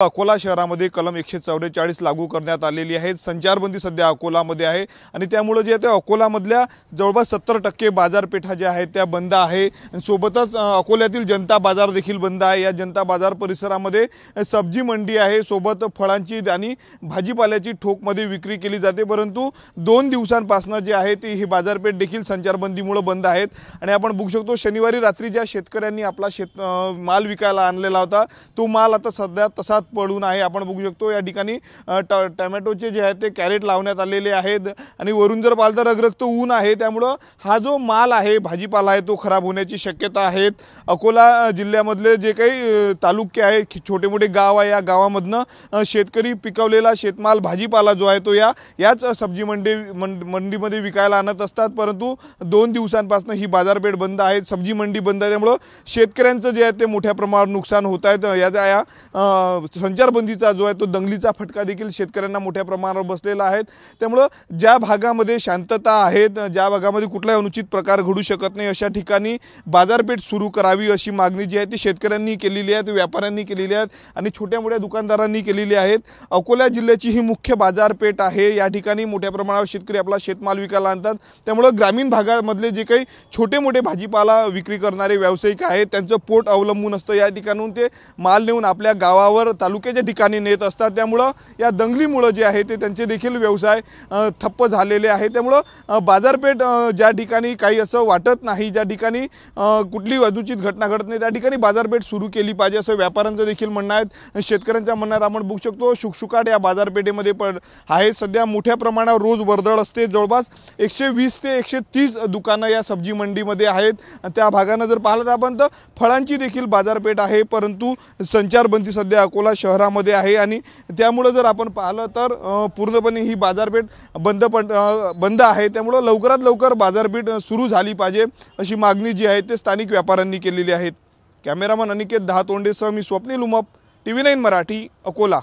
अकोला शहरामध्ये कलम 144 लागू करण्यात आलेली आहे। संचारबंदी सध्या अकोलामध्ये आहे आणि त्यामुळे जे ते अकोलामधल्या जवळपास 70% बाजारपेठा ज्या आहेत त्या बंद आहे। सोबतच अकोल्यातील जनता बाजार देखील बंद आहे। या जनता बाजार परिसरामध्ये सब्जी मंडी आहे, सोबत फळांची आणि भाजीपाल्याची ठोकमध्ये विक्री केली जाते। परंतु 2 दिवसांपासून जे आहे ती ही बाजारपेठ देखील संचारबंदीमुळे बंद आहेत आणि आपण बघू शकतो शनिवारी रात्री ज्या शेतकऱ्यांनी आपला माल विकायला आणलेला होता तो माल आता सध्या तसाच पडून आहे। आपण बघू शकतो या ठिकाणी टोमॅटोचे जे आहेत ते कॅरेट लावण्यात आलेले आहेत आणि वरून जर पाहिलं तर रगरगतं ऊन आहे, त्यामुळे हा जो माल आहे भाजीपाला आहे तो खराब होण्याची शक्यता आहे। अकोला जिल्ह्यामधले जे काही तालुके आहेत, छोटे मोठे गाव आहे, या गावामधनं शेतकरी पिकवलेला शेतमाल भाजीपाला जो आहे तो याच सब्जी मंडीमध्ये विकायला आणत असतात। परंतु 2 दिवसांपासून ही बाजारपेठ बंद आहे, सब्जी मंडी बंद आहे, त्यामुळे शेतकऱ्यांचं जे आहे ते मोठ्या प्रमाणावर नुकसान होत आहे। या संचारबंदीचा जो आहे तो दंगलीचा फटका देखील शेतकऱ्यांना मोठ्या प्रमाणावर बसलेला आहे। त्यामुळे ज्या भागामध्ये शांतता आहे, ज्या भागामध्ये कुठलाही अनुचित प्रकार घडू शकत नाही अशा ठिकाणी बाजारपेठ सुरू करावी अशी मागणी जी आहे ती शेतकऱ्यांनी केलेली आहे, व्यापाऱ्यांनी केलेली आहे आणि छोट्या मोठ्या दुकानदारांनी केलेली आहे। अकोला जिल्ह्याची ही मुख्य बाजारपेठ आहे, या ठिकाणी मोठ्या प्रमाणावर शेतकरी आपला शेतमाल विकायला आणतात। त्यामुळे ग्रामीण भागामधले जे काही छोटे मोठे भाजीपाला विक्री करणारे व्यावसायिक आहेत त्यांचं पोट अवलंबून असतं, या ठिकाणून ते माल नेऊन आपल्या गावावर तालुक्याच्या ठिकाणी नेत असतात। त्यामुळे या दंगलीमुळे जे आहे ते त्यांचे देखील व्यवसाय ठप्प झालेले आहे। त्यामुळे बाजारपेठ ज्या ठिकाणी काही असं वाटत नाही, ज्या ठिकाणी कुठली अनुचित घटना घडत नाही त्या ठिकाणी बाजारपेठ सुरू केली पाहिजे असं व्यापाऱ्यांचं देखील म्हणणं आहे। शेतकऱ्यांच्या म्हणण्यात आपण बघू शकतो शुकशुकाट या बाजारपेठेमध्ये आहे। सध्या मोठ्या प्रमाणावर रोज वर्दळ असते, जवळपास 120 ते 130 दुकानं या सब्जी मंडीमध्ये आहेत। त्या भागानं जर पाहिलं तर आपण तर फळांची देखील बाजारपेठ आहे, परंतु संचारबंदी सध्या अकोला शहरामध्ये आहे आणि त्यामुळे जर आपण पाहिलं तर पूर्णपणे ही बाजारपेठ बंद आहे। त्यामुळे लवकरात लवकर बाजारपेठ सुरू झाली पाहिजे अशी मागणी जी आहे ते स्थानिक व्यापाऱ्यांनी केलेली आहे। कॅमेरामन अनिकेत दहातोंडेसह मी स्वप्नील उमप, TV9 मराठी, अकोला।